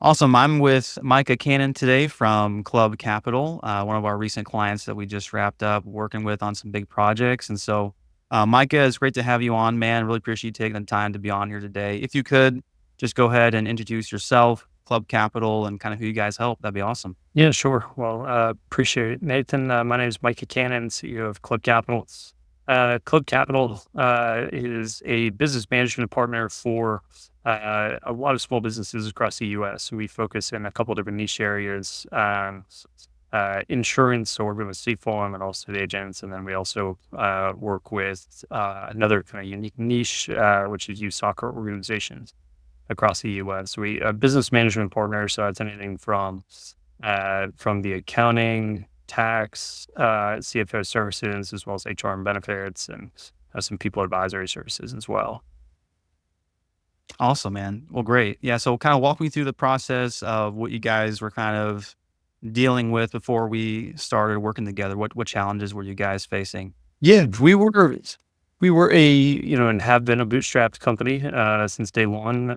Awesome. I'm with Micah Cannon today from Club Capital, one of our recent clients that we just wrapped up working with on some big projects. And so, Micah, it's great to have you on, man. Really appreciate you taking the time to be on here today. If you could just go ahead and introduce yourself, Club Capital, and kind of who you guys help, that'd be awesome. Yeah, sure. Well, appreciate it, Nathan. My name is Micah Cannon, CEO of Club Capital. Club Capital is a business management partner for a lot of small businesses across the U.S. We focus in a couple different niche areas, insurance or real estate farm and also agents. And then we also work with another kind of unique niche, which is youth soccer organizations across the U.S. We a business management partner, so it's anything from the accounting, tax, CFO services, as well as HR and benefits, and some people advisory services as well. Awesome, man. Well, great. Yeah. So, kind of walk me through the process of what you guys were kind of dealing with before we started working together. What challenges were you guys facing? Yeah, we were and have been a bootstrapped company since day one.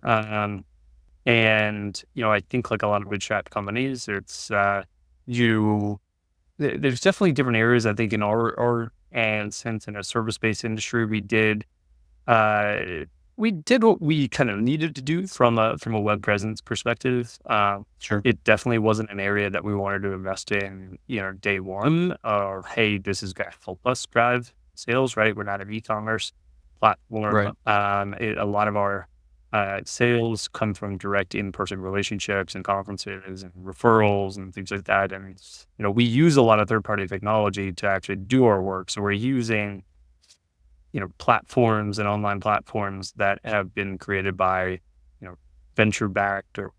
And I think like a lot of bootstrapped companies, it's you there's definitely different areas. I think in our and since in a service based industry, uh we did what we kind of needed to do from a web presence perspective. Sure. It definitely wasn't an area that we wanted to invest in, day one, or hey, this is going to help us drive sales, right? We're not an e-commerce platform. Right. A lot of our sales come from direct in-person relationships and conferences and referrals and things like that. And we use a lot of third-party technology to actually do our work. So we're using platforms and online platforms that have been created by, venture backed or,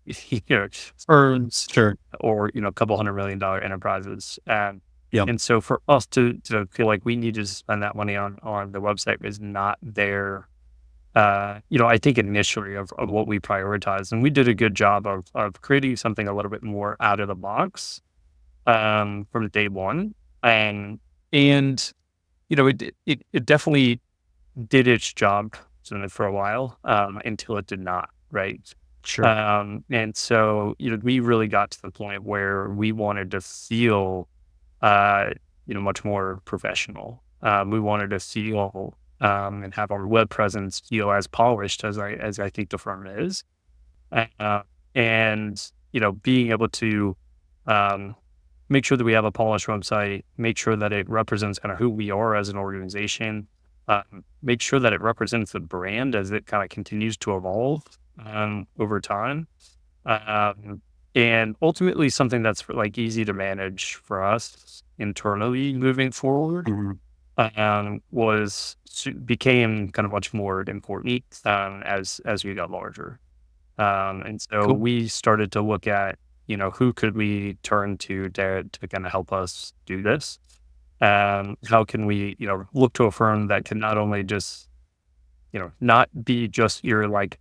firms Sure. or, a couple $100 million enterprises. Yep. And so for us to feel like we need to spend that money on the website is not there. I think initially of what we prioritize, and we did a good job of creating something a little bit more out of the box, from day one. And it definitely did its job for a while, until it did not, right? Sure. And so, we really got to the point where we wanted to feel, uh, much more professional. We wanted to feel, and have our web presence feel as polished as I think the firm is. Uh, and, being able to, um, make sure that we have a polished website, make sure that it represents kind of who we are as an organization, make sure that it represents the brand as it kind of continues to evolve, over time. Um, and ultimately something that's like easy to manage for us internally moving forward, Mhm. became kind of much more important, as we got larger. And so Cool. we started to look at, who could we turn to kind of help us do this? How can we, look to a firm that can not only just, not be just your like,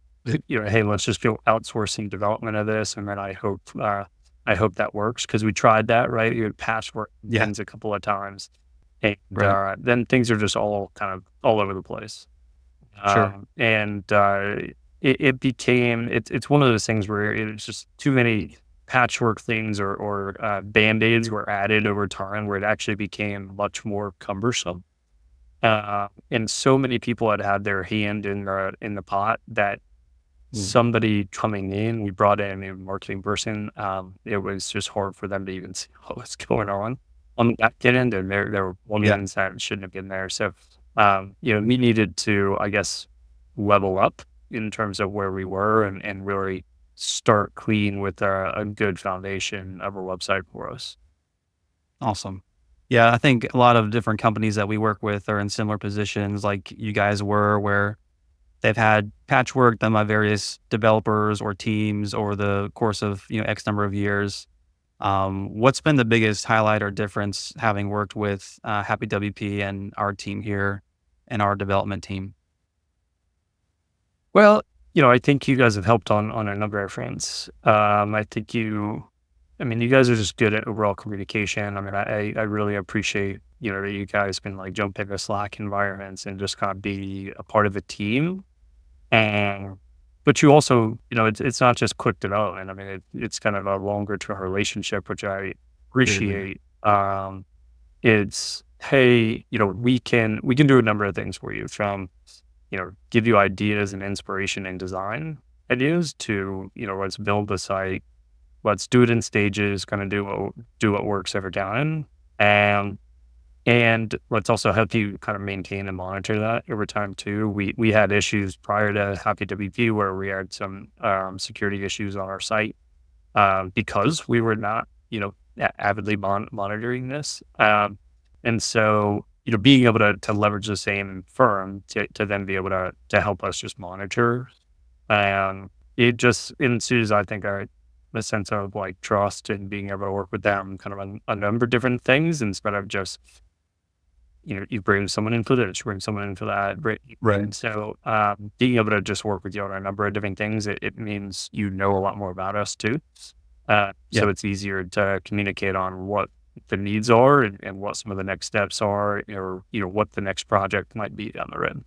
hey, let's just go outsourcing development of this, and then I hope that works because we tried that, right? You had patchwork Yeah. things a couple of times, and Right. then things are just all kind of all over the place. Sure. And it became it's one of those things where it's just too many patchwork things or band-aids were added over time where it actually became much more cumbersome. And so many people had had their hand in the pot that Mm. somebody coming in, we brought in a marketing person. It was just hard for them to even see what was going on the back end, and there were Yeah. women that shouldn't have been there. So, we needed to, I guess, level up in terms of where we were and really start clean with a good foundation of a website for us. Awesome. Yeah, I think a lot of different companies that we work with are in similar positions like you guys were, where they've had patchwork done by various developers or teams over the course of, X number of years. What's been the biggest highlight or difference having worked with HappyWP and our team here and our development team? Well, I think you guys have helped on a number of fronts. I mean, you guys are just good at overall communication. I mean, I really appreciate, that you guys can like jump into Slack environments and just kind of be a part of a team. And but you also, it's not just quick development. I mean, it's kind of a longer term relationship, which I Absolutely. appreciate. It's, hey, we can do a number of things for you, from give you ideas and inspiration and design ideas to, let's build the site, let's do it in stages, kind of do what works every time, and let's also help you kind of maintain and monitor that over time too. We had issues prior to HappyWP where we had some security issues on our site, because we were not, avidly monitoring this. And so, being able to leverage the same firm to then be able to help us just monitor, it just ensues, I think, a sense of like trust and being able to work with them kind of on a number of different things instead of just, you bring someone in for this, you bring someone in for that. Right. And so, being able to just work with you on a number of different things, it means you know a lot more about us too. Yeah. So it's easier to communicate on what the needs are, and what some of the next steps are, or, what the next project might be down the road.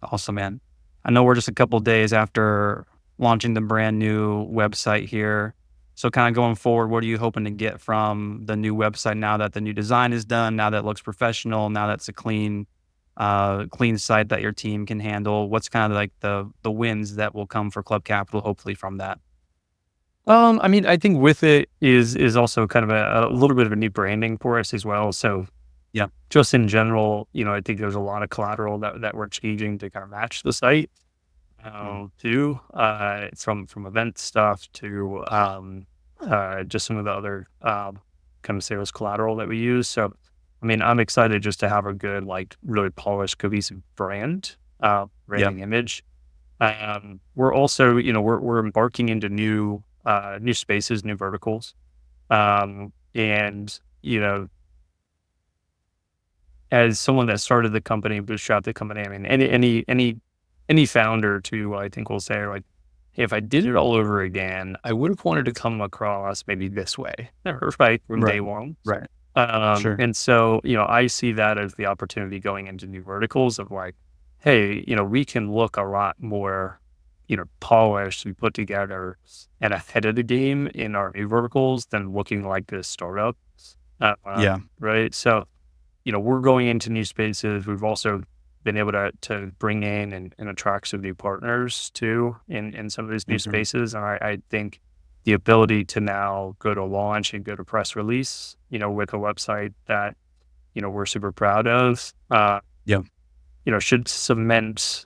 Awesome, man. I know we're just a couple days after launching the brand new website here. So kind of going forward, what are you hoping to get from the new website now that the new design is done, now that it looks professional, now that's a clean site that your team can handle? What's kind of like the wins that will come for Club Capital, hopefully from that? I mean, I think with it is also kind of a little bit of a new branding for us as well. So Yeah. just in general, I think there's a lot of collateral that we're changing to kind of match the site, Mm. too, from event stuff to, just some of the other, kind of sales collateral that we use. So, I mean, I'm excited just to have a good, like, really polished, cohesive Yeah. branding image. We're also, we're embarking into new spaces, new verticals. And, as someone that started the company, bootstrapped the company, I mean, any founder too, I think will say like, "Hey, if I did it all over again, I would have wanted to come across maybe this way, right from day Right. one." Right. Sure. And so, I see that as the opportunity going into new verticals of like, hey, we can look a lot more, polished and put together and ahead of the game in our new verticals than looking like this startup. Yeah. Right. So, we're going into new spaces. We've also been able to bring in and attract some new partners too in some of these new Mhm. spaces. And I think the ability to now go to launch and go to press release, with a website that, we're super proud of, Yeah. should cement,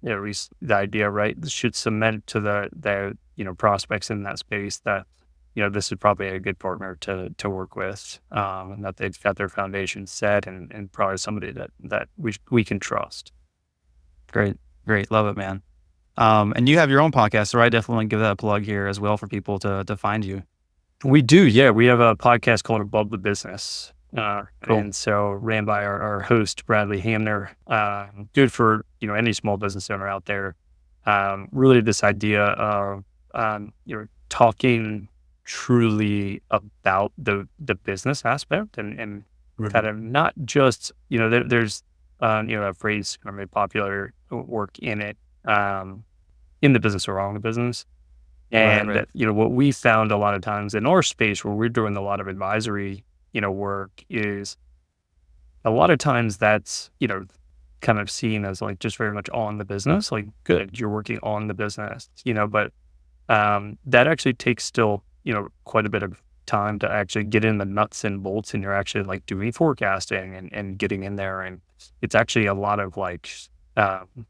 at least the idea, right? Should cement to the prospects in that space that, this is probably a good partner to work with, and that they've got their foundation set, and probably somebody that we can trust. Great. Great. Love it, man. And you have your own podcast, so I definitely wanna give that a plug here as well for people to find you. We do, yeah. We have a podcast called Above the Business, Cool. and so ran by our host Bradley Hamner. Good for any small business owner out there. Really, this idea of talking truly about the business aspect, and kind Mhm. of not just there's a phrase kind of made popular, work in it, in the business or wrong the business. Right, And, right. what we found a lot of times in our space where we're doing a lot of advisory, work, is a lot of times that's, kind of seen as like just very much on the business, like good, you're working on the business, but, that actually takes still, quite a bit of time to actually get in the nuts and bolts, and you're actually like doing forecasting and getting in there. And it's actually a lot of like, um,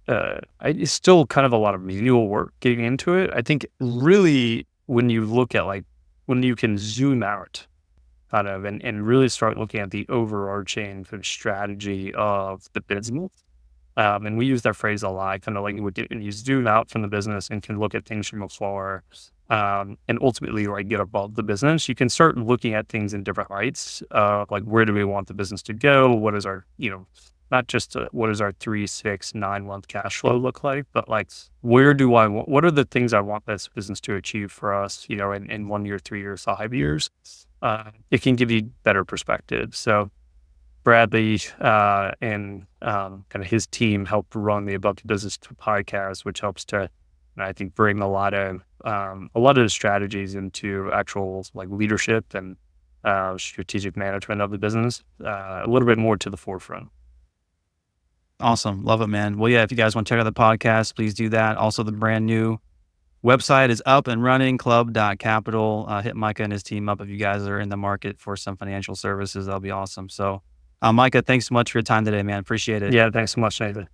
it's still kind of a lot of manual work getting into it. I think really when you look at like when you can zoom out kind of and really start looking at the overarching sort of strategy of the business. And we use that phrase a lot, kind of like when you zoom out from the business and can look at things from afar, and ultimately like get above the business, you can start looking at things in different lights. Like where do we want the business to go? What is our, not just what does our 3, 6, 9 month cash flow look like, but like where do I want, what are the things I want this business to achieve for us, in 1 year, 3 years, 5 years. It can give you better perspective. So Bradley and kind of his team helped run the Above the Business podcast, which helps to, I think, bring a lot of the strategies into actual like leadership and strategic management of the business a little bit more to the forefront. Awesome. Love it, man. Well, yeah, if you guys want to check out the podcast, please do that. Also, the brand new website is up and running, club.capital. Hit Micah and his team up if you guys are in the market for some financial services. That'll be awesome. So, Micah, thanks so much for your time today, man. Appreciate it. Yeah, thanks so much, Nathan.